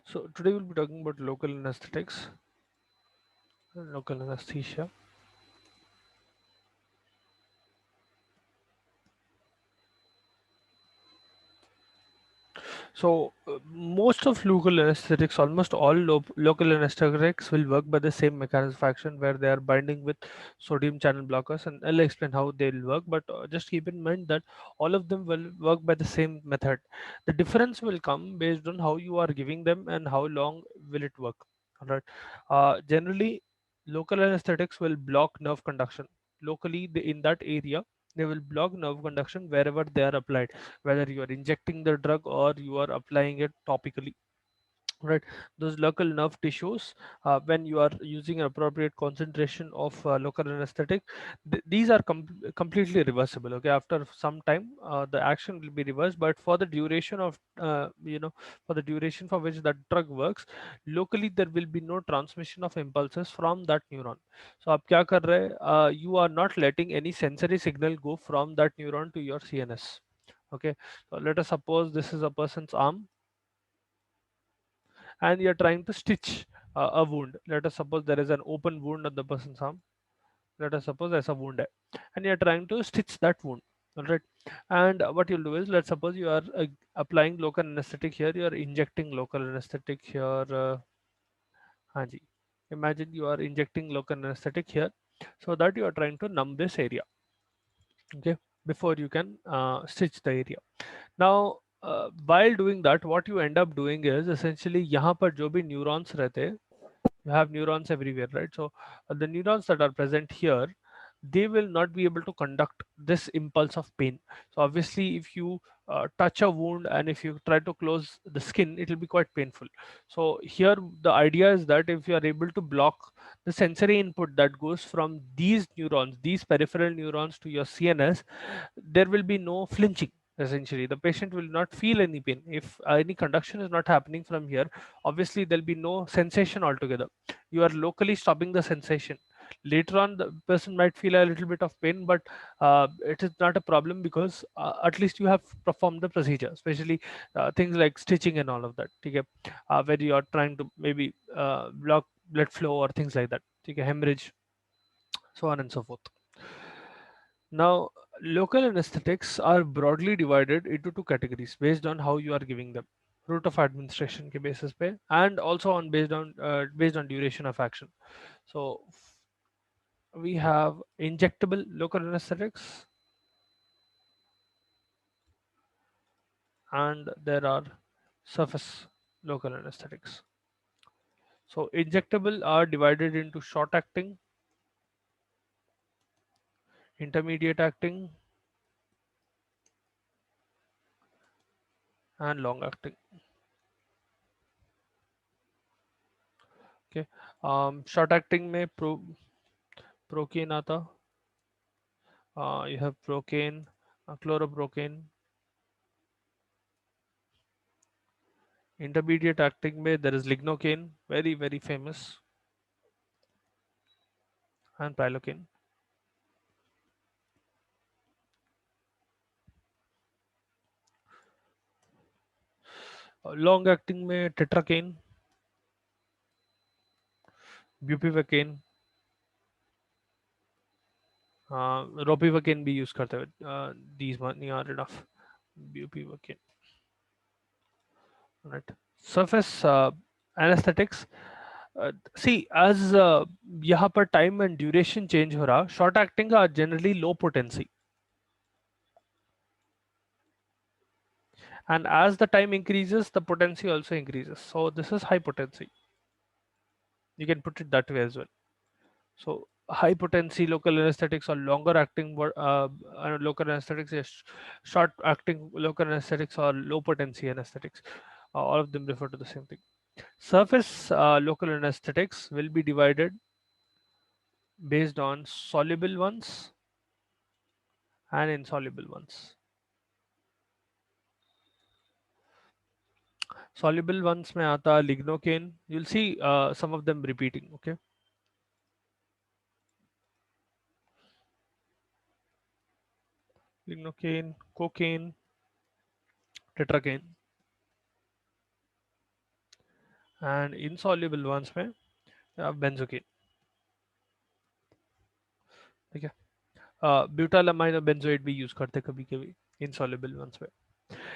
So today we'll be talking about local anesthetics, local anesthesia. Most of local anesthetics, almost all local anesthetics will work by the same mechanism of action where they are binding with sodium channel blockers, and I'll explain how they'll work. But just keep in mind that all of them will work by the same method. The difference will come based on how you are giving them and how long will it work. All right. Generally, local anesthetics will block nerve conduction locally in that area. They will block nerve conduction wherever they are applied, whether you are injecting the drug or you are applying it topically, right? Those local nerve tissues, when you are using an appropriate concentration of local anesthetic, these are completely reversible. Okay, after some time the action will be reversed, but for the duration of for the duration for which that drug works, locally there will be no transmission of impulses from that neuron. So आप क्या कर रहे हैं, you are not letting any sensory signal go from that neuron to your CNS. Okay, so let us suppose this is a person's arm and you're trying to stitch a wound. Let us suppose there is an open wound on the person's arm. Let us suppose there's a wound there, and you're trying to stitch that wound. All right, and what you'll do is, let's suppose you are applying local anesthetic here. You are injecting local anesthetic here. Hanji. Imagine you are injecting local anesthetic here, so that you are trying to numb this area. Okay, before you can stitch the area. Now, while doing that, what you end up doing is essentially यहाँ पर जो भी neurons रहते हैं, you have neurons everywhere, right? So the neurons that are present here, they will not be able to conduct this impulse of pain. So obviously if you touch a wound and if you try to close the skin, it will be quite painful. So here the idea is that if you are able to block the sensory input that goes from these neurons, these peripheral neurons to your CNS, there will be no flinching. Essentially the patient will not feel any pain if any conduction is not happening from here. Obviously there'll be no sensation altogether. You are locally stopping the sensation. Later on the person might feel a little bit of pain, but it is not a problem because at least you have performed the procedure, especially things like stitching and all of that. Okay, where you are trying to maybe block blood flow or things like that. Okay, hemorrhage, so on and so forth. Now, local anesthetics are broadly divided into two categories based on how you are giving them. Route of administration के basis पे, and also on based on duration of action. So we have injectable local anesthetics and there are surface local anesthetics. So injectable are divided into short acting, intermediate acting, and long acting. Okay, short acting में procaine आता, you have procaine, chloroprocaine. Intermediate acting में there is lignocaine, very famous, and prilocaine. Long acting में tetracaine, bupivacaine, ropivacaine भी use करते हैं. These money are enough. Bupivacaine. Right. Surface anesthetics. See, as यहाँ पर time and duration change हो रहा, short acting are generally low potency, and as the time increases, the potency also increases. So this is high potency. You can put it that way as well. So high potency local anesthetics or longer acting local anesthetics is short acting local anesthetics or low potency anesthetics. All of them refer to the same thing. Surface local anesthetics will be divided based on soluble ones and insoluble ones. Soluble ones में आता lignocaine. You'll see some of them repeating. Okay, lignocaine, cocaine, tetracaine. and insoluble ones में benzocaine. ठीक है, butyl amino benzoate भी use करते कभी कभी insoluble ones में.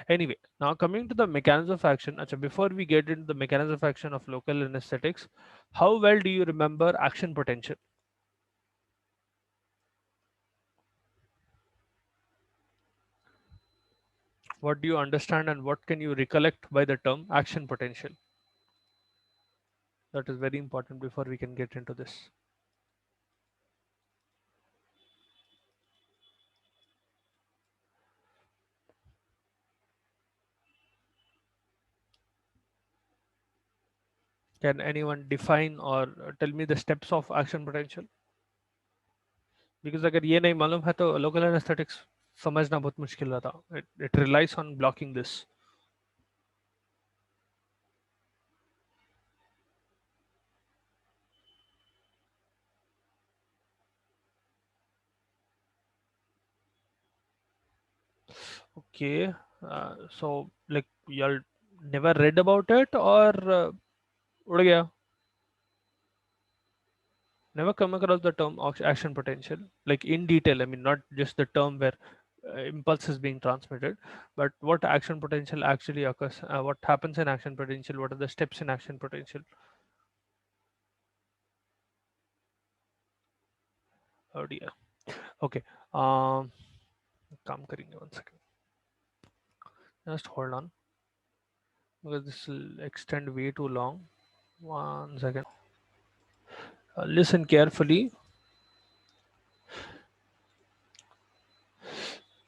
Anyway, now coming to the mechanism of action. Acha, before we get into the mechanism of action of local anesthetics, how well do you remember action potential? What do you understand and what can you recollect by the term action potential? That is very important before we can get into this. Can anyone define or tell me the steps of action potential? Because अगर ये नहीं मालूम है तो local anesthetics समझना बहुत मुश्किल रहता. It relies on blocking this. Okay, so like y'all never read about it or उड़ गया? Never come across the term action potential like in detail. I mean, not just the term where impulse is being transmitted, but what action potential actually occurs, what happens in action potential, what are the steps in action potential. Oh dear. Okay, काम करेंगे, 1 second, just hold on because this will extend way too long. 1 second, listen carefully.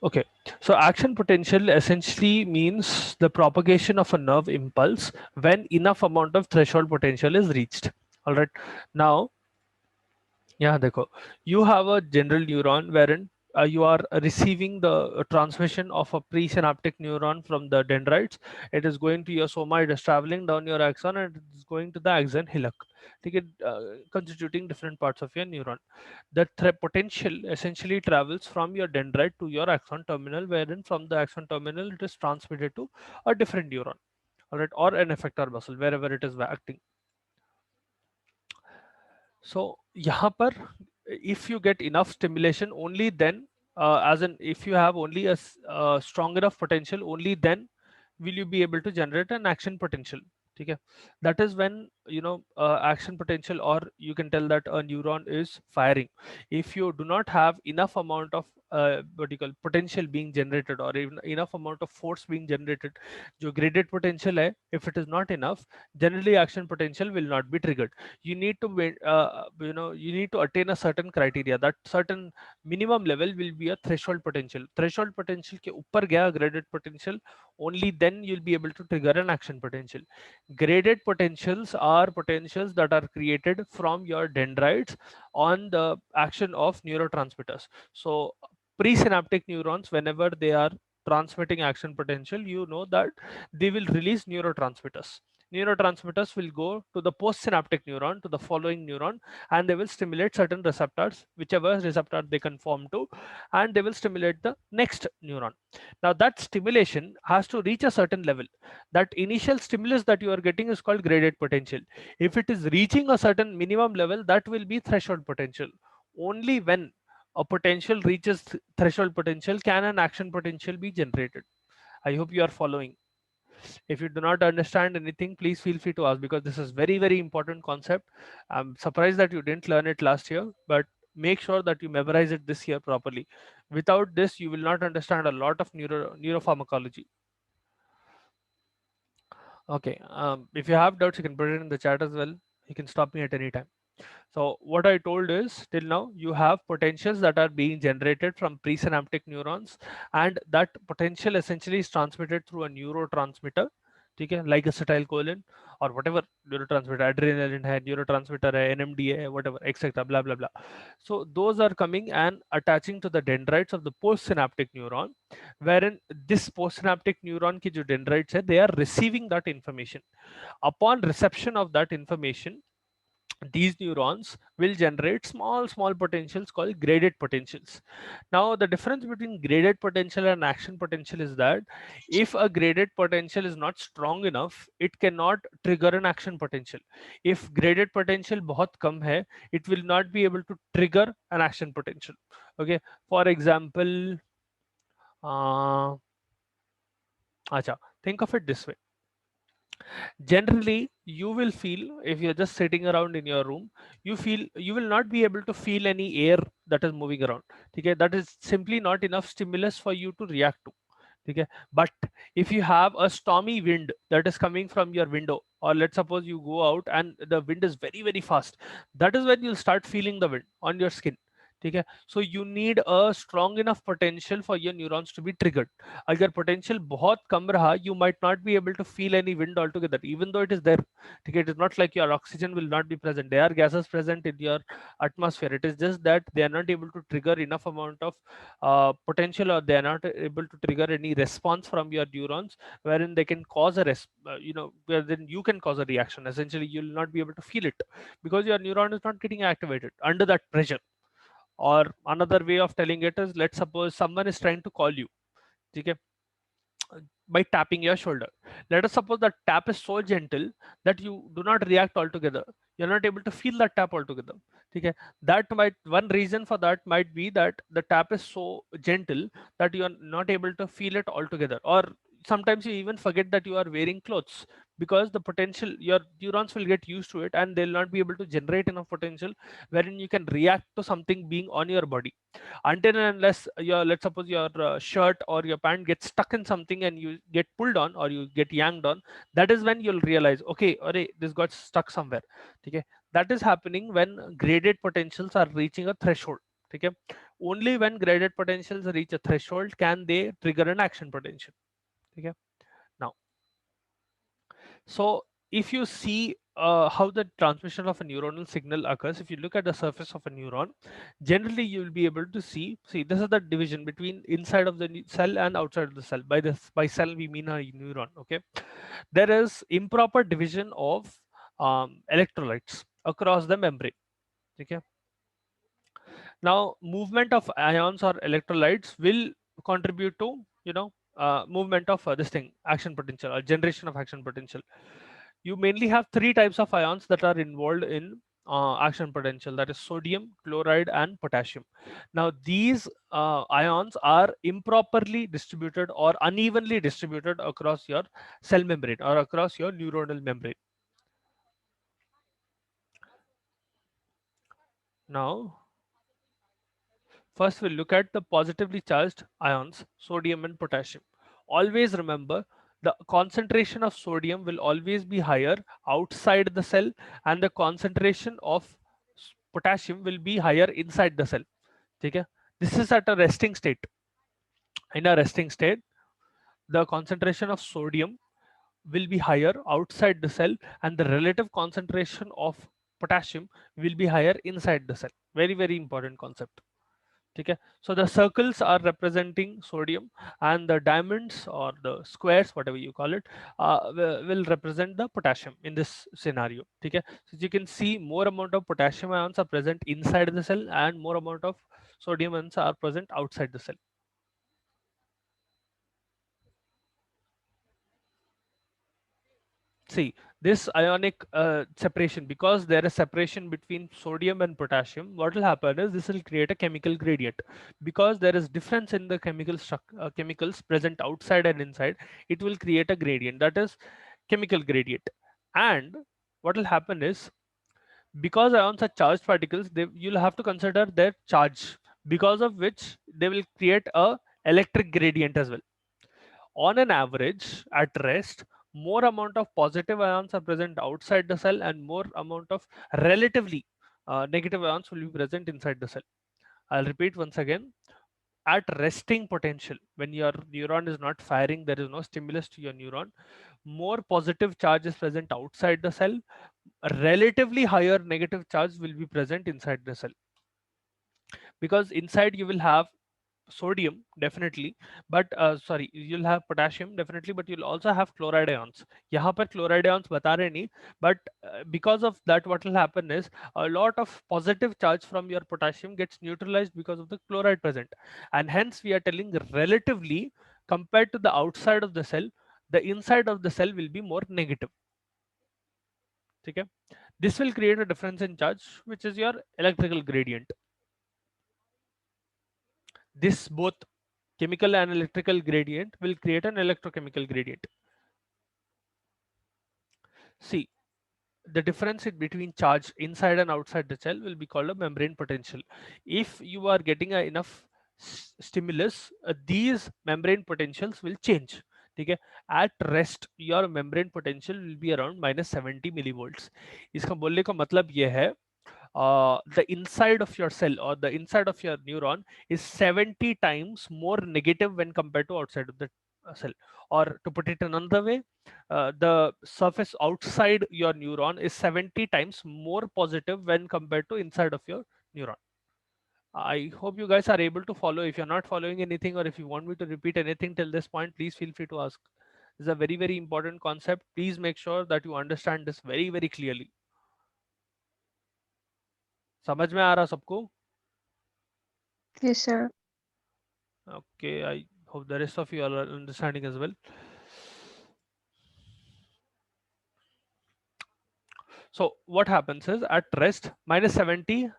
Okay, so action potential essentially means the propagation of a nerve impulse when enough amount of threshold potential is reached. All right. Now, yeah, देखो, you have a general neuron wherein you are receiving the transmission of a presynaptic neuron from the dendrites. It is going to your soma, it is traveling down your axon, and it is going to the axon hillock. ठीक है, constituting different parts of your neuron. The potential essentially travels from your dendrite to your axon terminal, wherein from the axon terminal it is transmitted to a different neuron, all right, or an effector muscle wherever it is acting. So यहाँ पर if you get enough stimulation, only then, as in if you have only a strong enough potential, only then will you be able to generate an action potential. ठीक है, that is when action potential, or you can tell that a neuron is firing. If you do not have enough amount of what you call potential being generated, or even enough amount of force being generated, जो graded potential है, if it is not enough, generally action potential will not be triggered. You need to you need to attain a certain criteria. That certain minimum level will be a threshold potential. Threshold potential के ऊपर गया graded potential, only then you'll be able to trigger an action potential. Graded potentials are potentials that are created from your dendrites on the action of neurotransmitters. So presynaptic neurons, whenever they are transmitting action potential, you know that they will release neurotransmitters. Neurotransmitters will go to the postsynaptic neuron, to the following neuron, and they will stimulate certain receptors, whichever receptor they conform to, and they will stimulate the next neuron. Now that stimulation has to reach a certain level. That initial stimulus that you are getting is called graded potential. If it is reaching a certain minimum level, that will be threshold potential. Only when a potential reaches threshold potential can an action potential be generated. I hope you are following. If you do not understand anything, please feel free to ask, because this is very, very important concept. I'm surprised that you didn't learn it last year, but make sure that you memorize it this year properly. Without this, you will not understand a lot of neuropharmacology. Okay, if you have doubts, you can put it in the chat as well. You can stop me at any time. So what I told is, till now you have potentials that are being generated from presynaptic neurons, and that potential essentially is transmitted through a neurotransmitter, ठीक है, like acetylcholine or whatever neurotransmitter, adrenaline है, neurotransmitter है, NMDA है, whatever, etc. blah blah blah. So those are coming and attaching to the dendrites of the postsynaptic neuron, wherein this postsynaptic neuron की जो dendrites है, they are receiving that information. Upon reception of that information, these neurons will generate small potentials called graded potentials. Now the difference between graded potential and action potential is that if a graded potential is not strong enough, it cannot trigger an action potential. If graded potential बहुत कम है, it will not be able to trigger an action potential. Okay, for example, uh, acha, think of it this way. Generally you will feel, if you're just sitting around in your room, you will not be able to feel any air that is moving around. Okay, that is simply not enough stimulus for you to react to. Okay, but if you have a stormy wind that is coming from your window, or let's suppose you go out and the wind is very fast, that is when you'll start feeling the wind on your skin. Okay, so you need a strong enough potential for your neurons to be triggered. अगर potential बहुत कम रहा, you might not be able to feel any wind altogether, even though it is there. ठीक है, it is not like your oxygen will not be present. There are gases present in your atmosphere. It is just that they are not able to trigger enough amount of potential, or they are not able to trigger any response from your neurons, wherein they can cause a where then you can cause a reaction. Essentially, you will not be able to feel it because your neuron is not getting activated under that pressure. Or another way of telling it is, let's suppose someone is trying to call you. Okay, by tapping your shoulder. Let us suppose the tap is so gentle that you do not react altogether. You're not able to feel that tap altogether. Okay, that might, one reason for that might be that the tap is so gentle that you are not able to feel it altogether. Or sometimes you even forget that you are wearing clothes, because the potential, your neurons will get used to it and they'll not be able to generate enough potential wherein you can react to something being on your body. Until and unless your, let's suppose your shirt or your pant gets stuck in something and you get pulled on or you get yanked on, that is when you'll realize, okay, array, this got stuck somewhere. Okay, that is happening when graded potentials are reaching a threshold. Okay, only when graded potentials reach a threshold can they trigger an action potential. Okay, now, so if you see how the transmission of a neuronal signal occurs, if you look at the surface of a neuron, generally you will be able to see this is the division between inside of the cell and outside of the cell. By this, by cell we mean a neuron. Okay, there is improper division of electrolytes across the membrane. Okay, now movement of ions or electrolytes will contribute to, movement of this thing, action potential or generation of action potential. You mainly have three types of ions that are involved in action potential, that is sodium, chloride and potassium. Now these ions are improperly distributed or unevenly distributed across your cell membrane or across your neuronal membrane. Now first we'll look at the positively charged ions, sodium and potassium. Always remember, the concentration of sodium will always be higher outside the cell, and the concentration of potassium will be higher inside the cell. Okay? This is at a resting state. In a resting state, the concentration of sodium will be higher outside the cell, and the relative concentration of potassium will be higher inside the cell. Very important concept. Okay, so the circles are representing sodium and the diamonds or the squares, whatever you call it, will represent the potassium in this scenario. Okay, so you can see more amount of potassium ions are present inside the cell and more amount of sodium ions are present outside the cell. See, this ionic separation, because there is separation between sodium and potassium, what will happen is this will create a chemical gradient. Because there is difference in the chemicals present outside and inside, it will create a gradient, that is chemical gradient. And what will happen is, because ions are charged particles, you'll have to consider their charge, because of which they will create a electric gradient as well. On an average, at rest, more amount of positive ions are present outside the cell and more amount of relatively negative ions will be present inside the cell. I'll repeat once again. At resting potential, when your neuron is not firing, there is no stimulus to your neuron, more positive charge is present outside the cell, relatively higher negative charge will be present inside the cell. Because inside you will have sodium definitely, but sorry, you'll have potassium definitely, but you'll also have chloride ions. यहाँ पर chloride ions बता रहे नहीं, but because of that what will happen is a lot of positive charge from your potassium gets neutralized because of the chloride present, and hence we are telling relatively compared to the outside of the cell, the inside of the cell will be more negative. Okay, this will create a difference in charge, which is your electrical gradient. This both chemical and electrical gradient will create an electrochemical gradient. See, the difference between charge inside and outside the cell will be called a membrane potential. If you are getting enough stimulus, these membrane potentials will change. Okay, at rest your membrane potential will be around -70 millivolts. इसका बोलने का मतलब ये है, the inside of your cell or the inside of your neuron is 70 times more negative when compared to outside of the cell. Or to put it another way, the surface outside your neuron is 70 times more positive when compared to inside of your neuron. I hope you guys are able to follow. If you're not following anything, or if you want me to repeat anything till this point, please feel free to ask. This is a very, very important concept. Please make sure that you understand this very, very clearly. समझ में आ रहा सबको? Yes, sir. Okay, I hope the rest of you are understanding as well. So what happens is at rest, -70,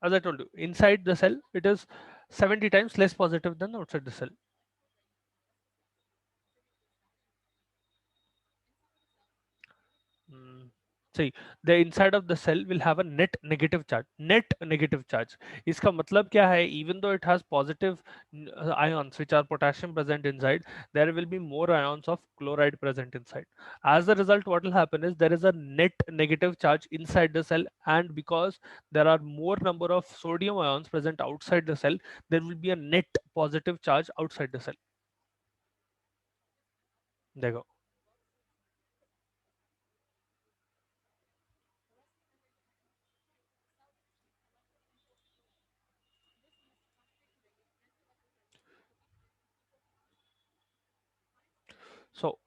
as I told you, inside the cell, it is 70 times less positive than outside the cell. Mm. See, the inside of the cell will have a net negative charge. Net negative charge. इसका मतलब क्या है? Even though it has positive ions, which are potassium present inside, there will be more ions of chloride present inside. As a result, what will happen is there is a net negative charge inside the cell, and because there are more number of sodium ions present outside the cell, there will be a net positive charge outside the cell. देखो. So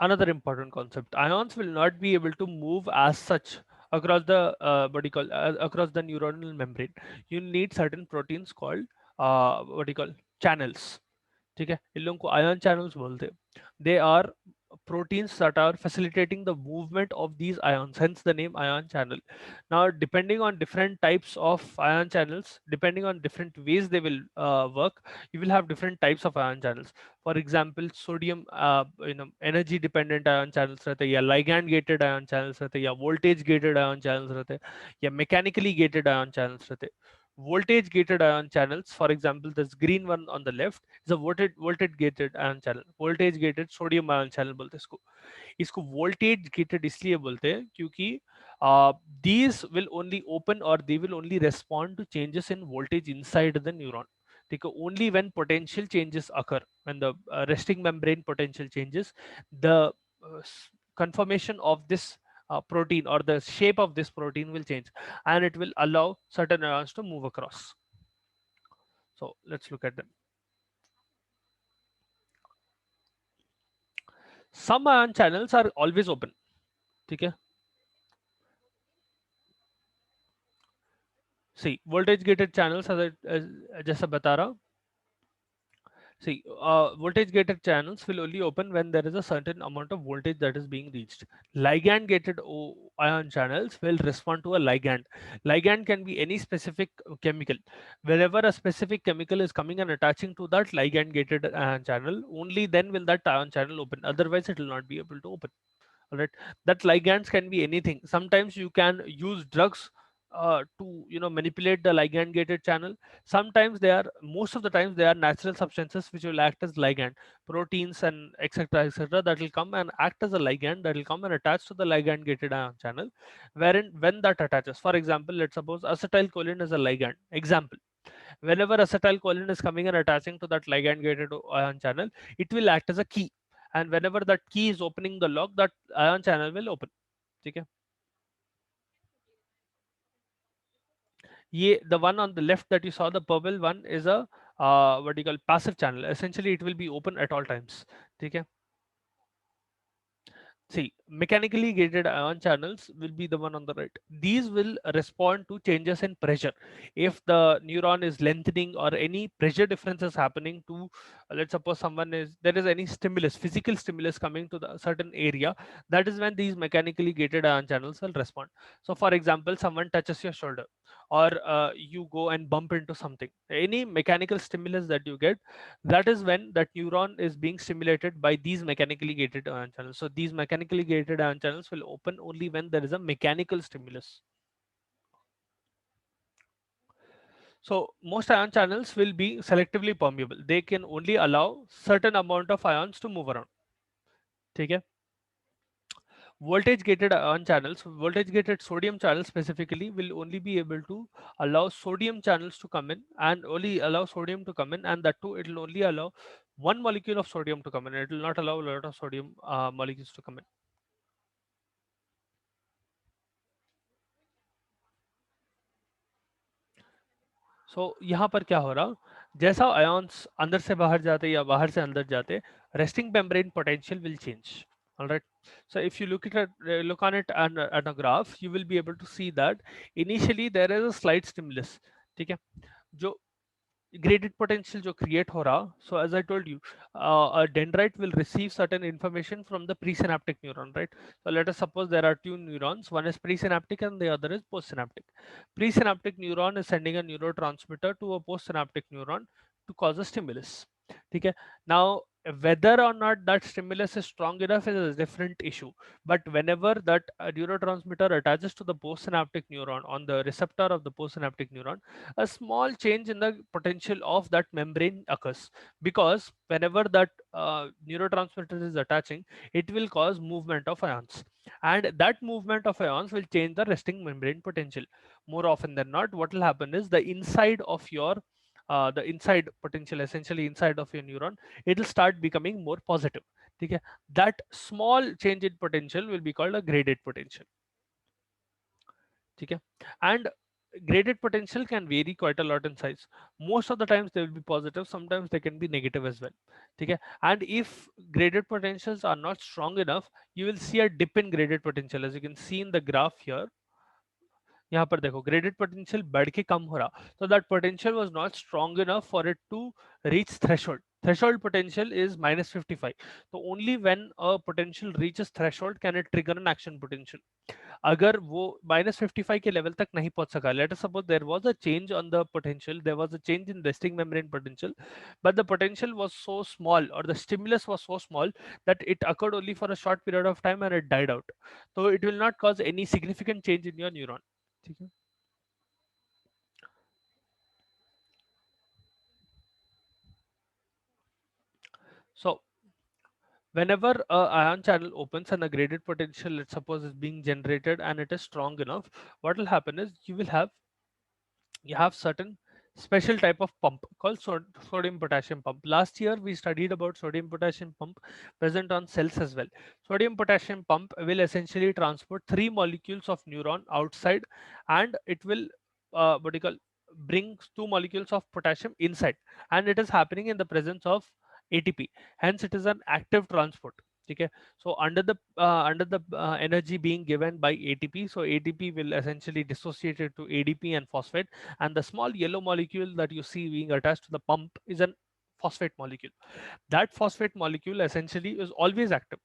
another important concept, ions will not be able to move as such across the what do you call across the neuronal membrane. You need certain proteins called what do you call channels. ठीक है, इन लोगों को ion channels बोलते हैं. They are proteins that are facilitating the movement of these ions, hence the name ion channel. Now depending on different types of ion channels, depending on different ways they will work, you will have different types of ion channels. For example, sodium energy dependent ion channels रहते हैं, या ligand gated ion channels रहते हैं, या voltage gated ion channels रहते हैं, या mechanically gated ion channels रहते हैं. Voltage gated ion channels, for example this green one on the left is a voltage gated ion channel. Voltage gated sodium ion channel बोलते हैं इसको. इसको voltage gated इसलिए बोलते हैं क्योंकि these will only open or they will only respond to changes in voltage inside the neuron. ठीक है, only when potential changes occur, when the resting membrane potential changes, the conformation of this protein or the shape of this protein will change, and it will allow certain ions to move across. So let's look at them. Some ion channels are always open. ठीक है, see voltage gated channels as जैसा बता रहा हूँ. See, voltage gated channels will only open when there is a certain amount of voltage that is being reached. Ligand gated ion channels will respond to a ligand. Ligand can be any specific chemical. Wherever a specific chemical is coming and attaching to that ligand gated ion channel, only then will that ion channel open. Otherwise, it will not be able to open. All right, that ligands can be anything. Sometimes you can use drugs to manipulate the ligand gated channel. Sometimes they are, most of the times they are natural substances which will act as ligand, proteins and etc., that will come and act as a ligand, that will come and attach to the ligand gated ion channel, wherein when that attaches, for example, let's suppose acetylcholine is a ligand example. Whenever acetylcholine is coming and attaching to that ligand gated ion channel, it will act as a key, and whenever that key is opening the lock, that ion channel will open. ठीक है, ये the one on the left that you saw, the purple one is a what do you call, passive channel. Essentially it will be open at all times. Okay. See, mechanically gated ion channels will be the one on the right. These will respond to changes in pressure. If the neuron is lengthening or any pressure difference is happening to, let's suppose someone is, there is any stimulus, physical stimulus coming to the certain area, that is when these mechanically gated ion channels will respond. So for example, someone touches your shoulder, or you go and bump into something. Any mechanical stimulus that you get, that is when that neuron is being stimulated by these mechanically gated ion channels. So these mechanically gated ion channels will open only when there is a mechanical stimulus. So most ion channels will be selectively permeable. They can only allow certain amount of ions to move around. Okay. Voltage gated ion channels, voltage gated sodium channels specifically, will only be able to allow sodium channels to come in, and only allow sodium to come in, and that too it will only allow one molecule of sodium to come in. It will not allow a lot of sodium molecules to come in. सो यहाँ पर क्या हो रहा, जैसा ions अंदर से बाहर जाते या बाहर से अंदर जाते, resting membrane potential will change. All right. So if you look on it at a graph, you will be able to see that initially there is a slight stimulus. ठीक है, जो graded potential जो create हो रहा, so as I told you, a dendrite will receive certain information from the presynaptic neuron, right? So let us suppose there are two neurons, one is presynaptic and the other is postsynaptic. Presynaptic neuron is sending a neurotransmitter to a postsynaptic neuron to cause a stimulus. Okay. Now whether or not that stimulus is strong enough is a different issue, but whenever that neurotransmitter attaches to the postsynaptic neuron on the receptor of the postsynaptic neuron, a small change in the potential of that membrane occurs, because whenever that neurotransmitter is attaching, it will cause movement of ions, and that movement of ions will change the resting membrane potential. More often than not, what will happen is the inside of your the inside potential, essentially inside of your neuron, it will start becoming more positive. Okay. That small change in potential will be called a graded potential. Okay. And graded potential can vary quite a lot in size. Most of the times they will be positive, sometimes they can be negative as well. Okay. And if graded potentials are not strong enough, you will see a dip in graded potential. As you can see in the graph here, यहाँ पर देखो graded potential बढ़ के कम हो रहा, so that potential was not strong enough for it to reach threshold. Threshold potential is -55. So only when a potential reaches threshold can it trigger an action potential. अगर वो -55 के लेवल तक नहीं पहुंच सका, let us suppose there was a change on the potential, there was a change in resting membrane potential, but the potential was so small, or the stimulus was so small, that it occurred only for a short period of time and it died out. So it will not cause any significant change in your neuron. ठीक है. So whenever a ion channel opens and a graded potential, let's suppose, is being generated and it is strong enough, what will happen is you have certain special type of pump called sodium potassium pump. Last year we studied about sodium potassium pump present on cells as well. Sodium potassium pump will essentially transport three molecules of neuron outside, and it will what do you call, bring two molecules of potassium inside, and it is happening in the presence of ATP. Hence it is an active transport. Okay. So under the energy being given by ATP, so ATP will essentially dissociate it to ADP and phosphate, and the small yellow molecule that you see being attached to the pump is an phosphate molecule. That phosphate molecule essentially is always active.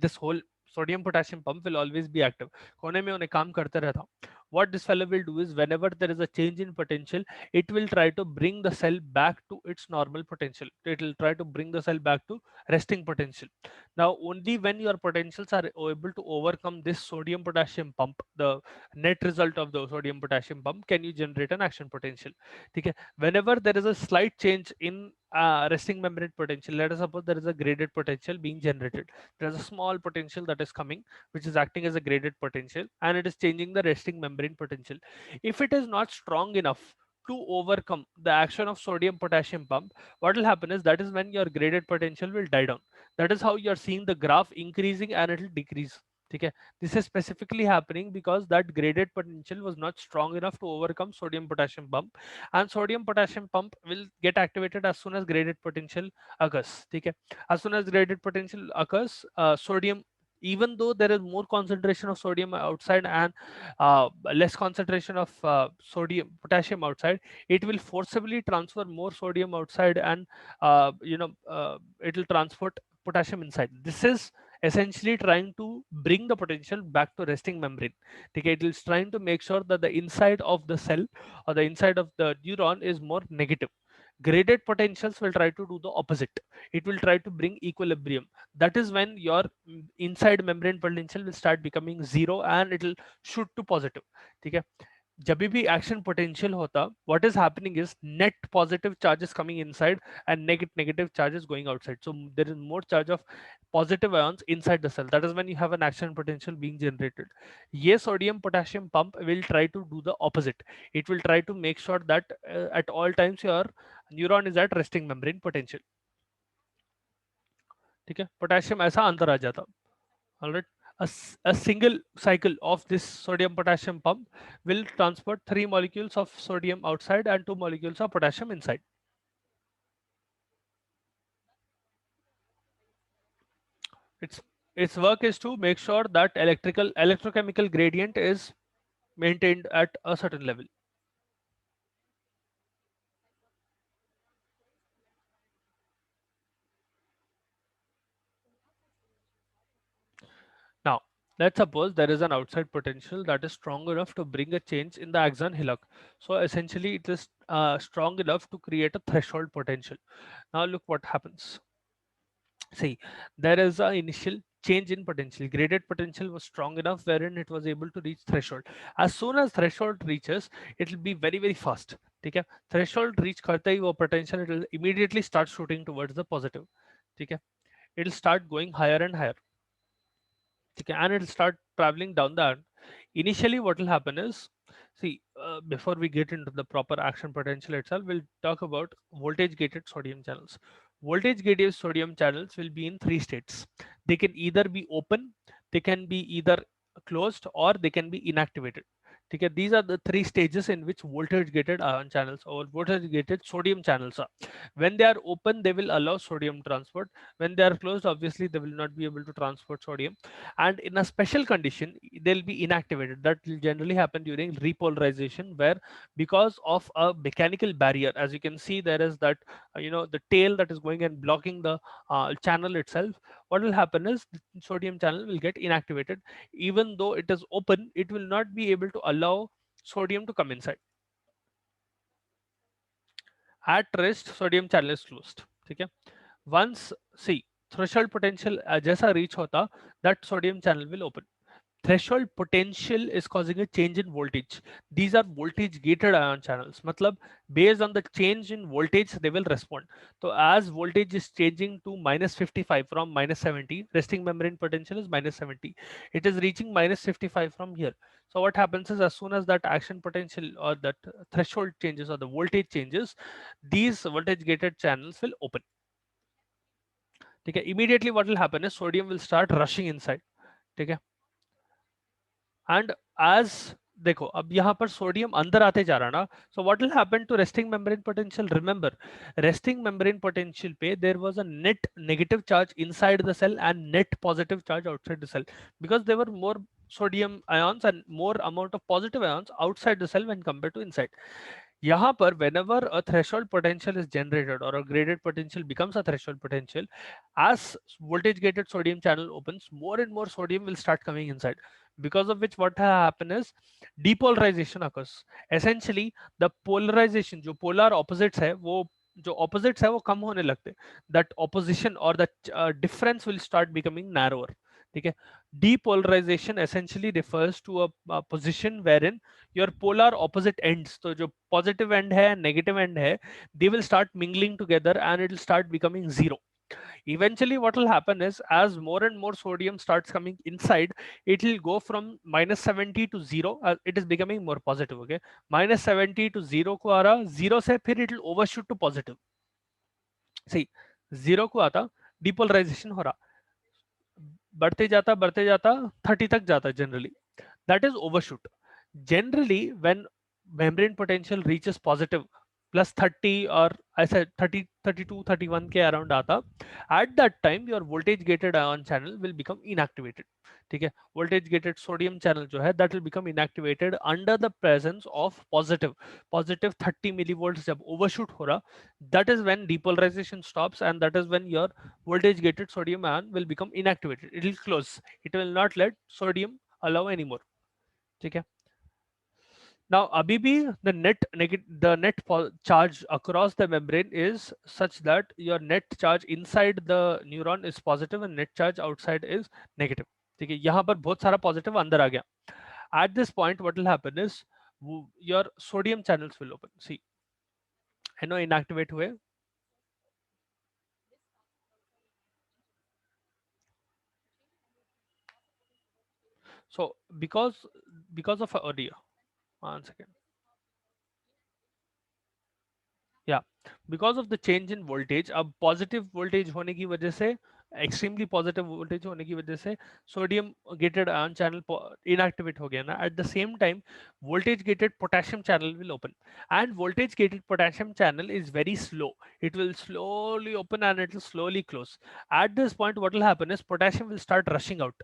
This whole sodium potassium pump will always be active. कोने में उन्हें काम करते रहता. What this fellow will do is, whenever there is a change in potential, it will try to bring the cell back to its normal potential. It will try to bring the cell back to resting potential. Now only when your potentials are able to overcome this sodium potassium pump, the net result of the sodium potassium pump, can you generate an action potential. Okay. Whenever there is a slight change in resting membrane potential, let us suppose there is a graded potential being generated, there's a small potential that is coming, which is acting as a graded potential, and it is changing the resting membrane potential. If it is not strong enough to overcome the action of sodium potassium pump, what will happen is, that is when your graded potential will die down. That is how you are seeing the graph increasing and it will decrease. ठीक है. This is specifically happening because that graded potential was not strong enough to overcome sodium potassium pump, and sodium potassium pump will get activated as soon as graded potential occurs. ठीक है. As soon as graded potential occurs, sodium, even though there is more concentration of sodium outside and less concentration of sodium potassium outside, it will forcibly transfer more sodium outside, and it will transport potassium inside. This is essentially trying to bring the potential back to resting membrane. Okay, it is trying to make sure that the inside of the cell or the inside of the neuron is more negative. Graded potentials will try to do the opposite. It will try to bring equilibrium. That is when your inside membrane potential will start becoming zero and it will shoot to positive. Okay, जब भी action potential होता, what is happening is net positive charges coming inside and negative charges going outside. So there is more charge of positive ions inside the cell. That is when you have an action potential being generated. Ye sodium potassium pump will try to do the opposite. It will try to make sure that at all times your neuron is at resting membrane potential. ठीक है, potassium ऐसा अंदर आ जाता. All right. A single cycle of this sodium potassium pump will transport 3 molecules of sodium outside and 2 molecules of potassium inside. Its its work is to make sure that electrochemical gradient is maintained at a certain level. Now, let's suppose there is an outside potential that is strong enough to bring a change in the axon hillock. So essentially, it is strong enough to create a threshold potential. Now, look what happens. See, there is an initial change in potential. Graded potential was strong enough wherein it was able to reach threshold. As soon as threshold reaches, it will be very fast. ठीक है, threshold reach करते ही वो potential, it will immediately start shooting towards the positive. ठीक है, it will start going higher and higher. ठीक है, and it will start traveling down the. Initially, what will happen is, see, before we get into the proper action potential itself, we'll talk about voltage gated sodium channels. Voltage gated sodium channels will be in three states. They can either be open, they can be either closed, or they can be inactivated. Okay, these are the three stages in which voltage gated ion channels or voltage gated sodium channels are. When they are open, they will allow sodium transport. When they are closed, obviously they will not be able to transport sodium, and in a special condition they'll be inactivated. That will generally happen during repolarization, where because of a mechanical barrier, as you can see, there is that the tail that is going and blocking the channel itself. What will happen is the sodium channel will get inactivated. Even though it is open, it will not be able to allow sodium to come inside. At rest, sodium channel is closed. ठीक है, once, see, threshold potential जैसा reach होता, that sodium channel will open. Threshold potential is causing a change in voltage. These are voltage gated ion channels. मतलब based on the change in voltage they will respond. So as voltage is changing to -55 from -70, resting membrane potential is -70. It is reaching -55 from here. So what happens is, as soon as that action potential or that threshold changes or the voltage changes, these voltage gated channels will open. Okay, immediately what will happen is sodium will start rushing inside. Okay, and as देखो अब यहाँ पर sodium अंदर आते जा रहा ना, so what will happen to resting membrane potential? Remember, resting membrane potential पे there was a net negative charge inside the cell and net positive charge outside the cell, because there were more sodium ions and more amount of positive ions outside the cell when compared to inside. यहाँ पर whenever a threshold potential is generated or a graded potential becomes a threshold potential, as voltage gated sodium channel opens, more and more sodium will start coming inside, because of which what happen is depolarization occurs. Essentially the polarization, जो polar opposites है वो जो opposites है वो कम होने लगते, that opposition or the difference will start becoming narrower. ठीक है, depolarization essentially refers to a position wherein your polar opposite ends, तो जो positive end है negative end है, they will start mingling together and it will start becoming zero. Eventually what will happen is, as more and more sodium starts coming inside, it will go from -70 to 0. It is becoming more positive. Okay, -70 to 0 को आ रहा, 0 से फिर it will overshoot to positive. See, 0 को आता, depolarization हो रहा, बढ़ते जाता 30 तक जाता है generally, that is overshoot. Generally when membrane potential reaches positive plus 30 or I said 30 32 31 के around आता, at that time your voltage gated ion channel will become inactivated. ठीक है, voltage gated sodium channel जो है that will become inactivated under the presence of positive 30 millivolts जब overshoot हो रहा, that is when depolarization stops and that is when your voltage gated sodium ion will become inactivated, it will close, it will not let sodium allow anymore. ठीक है, now abhi bhi the charge across the membrane is such that your net charge inside the neuron is positive and net charge outside is negative. ठीक है, यहाँ पर बहुत सारा positive अंदर आ गया. At this point what will happen is your sodium channels will open. See, I know inactivate हुए. So because of audio, one second. या because of the change in voltage, अब पॉजिटिव वोल्टेज होने की वजह से, extremely positive voltage होने की वजह से sodium gated ion channel inactivate हो गया ना, at the same time voltage gated potassium channel will open, and voltage gated potassium channel is very slow, it will slowly open and it will slowly close. At this point what will happen is potassium will start rushing out.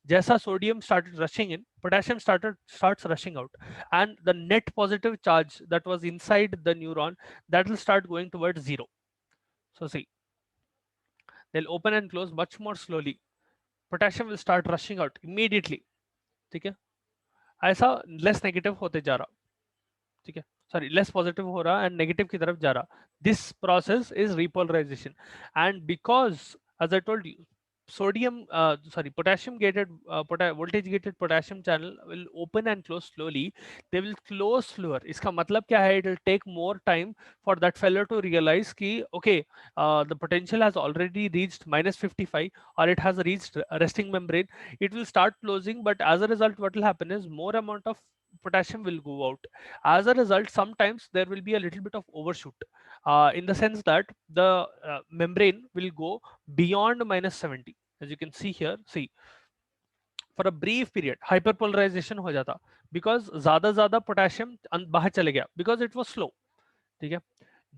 जैसा sodium started rushing in, potassium starts rushing out, and the net positive charge that was inside the neuron, that will start going towards zero. So see, they'll open and close much more slowly. Potassium will start rushing out immediately. ठीक है, ऐसा less negative होते जा रहा. ठीक है, sorry less positive हो रहा एंड नेगेटिव की तरफ जा रहा. This process is repolarization, and because as I told you sodium sorry potassium gated voltage gated potassium channel will open and close slowly, they will close slower. इसका मतलब क्या है, it will take more time for that fellow to realize कि okay, the potential has already reached -55 or it has reached resting membrane, it will start closing, but as a result what will happen is more amount of potassium will go out. As a result sometimes there will be a little bit of overshoot, in the sense that the membrane will go beyond -70. As you can see here, see, for a brief period hyperpolarization हो जाता, because ज़्यादा potassium बाहर चले गया, because it was slow. ठीक है,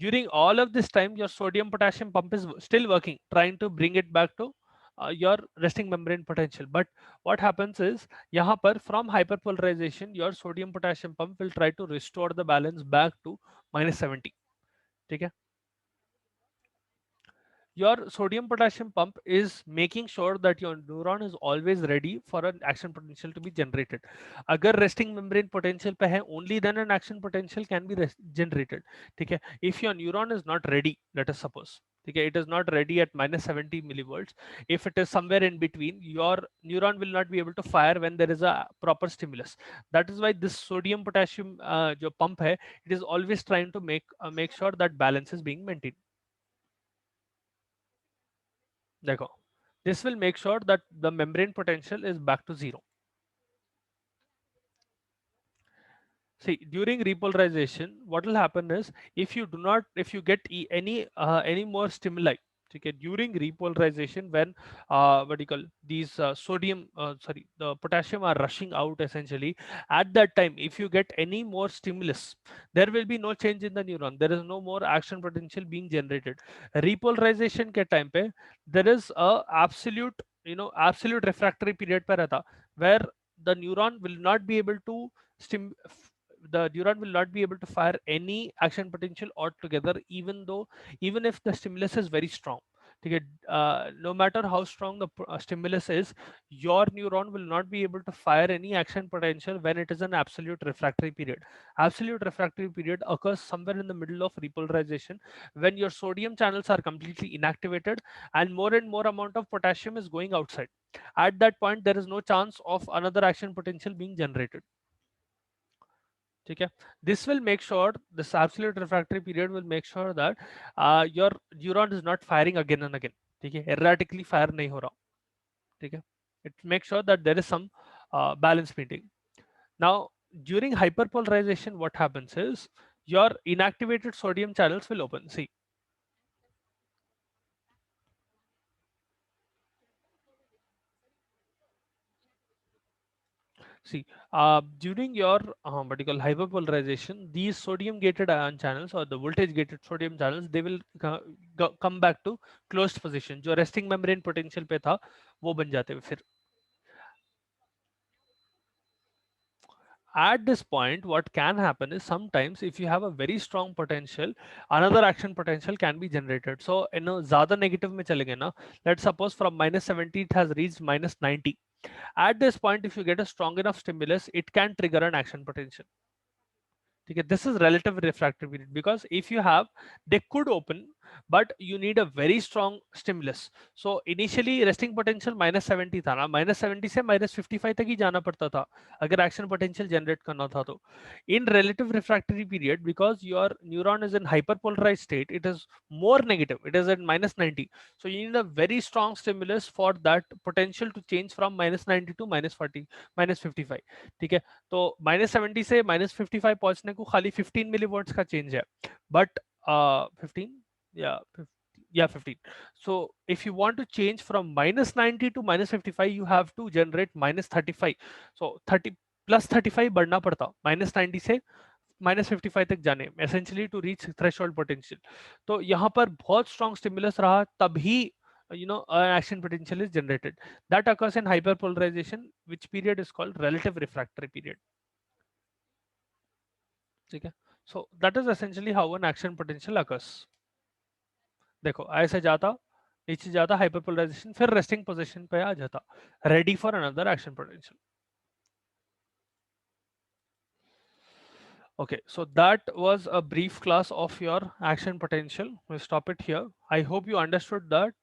during all of this time your sodium potassium pump is still working, trying to bring it back to your resting membrane potential. But what happens is यहाँ पर from hyperpolarization your sodium potassium pump will try to restore the balance back to -70. ठीक है, your sodium potassium pump is making sure that your neuron is always ready for an action potential to be generated. Agar resting membrane potential pe hai, only then an action potential can be generated. ठीक है, if your neuron is not ready, let us suppose, okay, it is not ready at -70 millivolts, if it is somewhere in between, your neuron will not be able to fire when there is a proper stimulus. That is why this sodium potassium jo pump hai, it is always trying to make sure that balance is being maintained. देखो, this will make sure that the membrane potential is back to zero. See, during repolarization what will happen is, if you get any more stimuli, okay, during repolarization when what do you call these sodium sorry the potassium are rushing out essentially, at that time if you get any more stimulus, there will be no change in the neuron, there is no more action potential being generated. Repolarization ke time pe there is a absolute, absolute refractory period pe rehta, where the neuron will not be able to stim the neuron will not be able to fire any action potential altogether, even if the stimulus is very strong. Okay, no matter how strong the stimulus is, your neuron will not be able to fire any action potential when it is an absolute refractory period. Absolute refractory period occurs somewhere in the middle of repolarization, when your sodium channels are completely inactivated and more amount of potassium is going outside. At that point there is no chance of another action potential being generated. ठीक है, this will make sure, this absolute refractory period will make sure that your neuron is not firing again and again. ठीक है, erratically fire नहीं हो रहा. ठीक है, it makes sure that there is some balance meeting. Now during hyperpolarization what happens is your inactivated sodium channels will open. See, See, during your what you call hyperpolarization, these sodium gated ion channels or the voltage gated sodium channels, they will come back to closed position. जो resting membrane potential पे था वो बन जाते हैं फिर. At this point, what can happen is sometimes if you have a very strong potential, another action potential can be generated. So in a ज़्यादा negative में चलेंगे ना, let's suppose from -70 it has reached -90. At this point, if you get a strong enough stimulus, it can trigger an action potential. Okay, this is relative refractory period because if you have, they could open, but you need a very strong stimulus. So initially resting potential -70 था ना, -70 से -55 तक ही जाना पड़ता था अगर action potential generate करना था तो. In relative refractory period, because your neuron is in hyperpolarized state, it is more negative. It is at -90. So you need a very strong stimulus for that potential to change from -90 to -40, -55. ठीक है. तो -70 से -55 पहुंचने को खाली 15 मिलीवॉट्स का change है, but 15 या yeah 15. So if you want to change from -90 to -55, you have to generate -35. So 30 plus 35 बढ़ना पड़ता -90 से -55 तक जाने, essentially to reach threshold potential. तो यहाँ पर बहुत strong stimulus रहा तभी an action potential is generated. That occurs in hyperpolarization, which period is called relative refractory period. ठीक है. So that is essentially how an action potential occurs. देखो ऐसे जाता, नीचे जाता हाइपरपोलराइजेशन, फिर रेस्टिंग पोजीशन पे आ जाता, ready for another action potential. Okay, so that was a brief class of your action potential. We'll stop it here. I hope you understood that.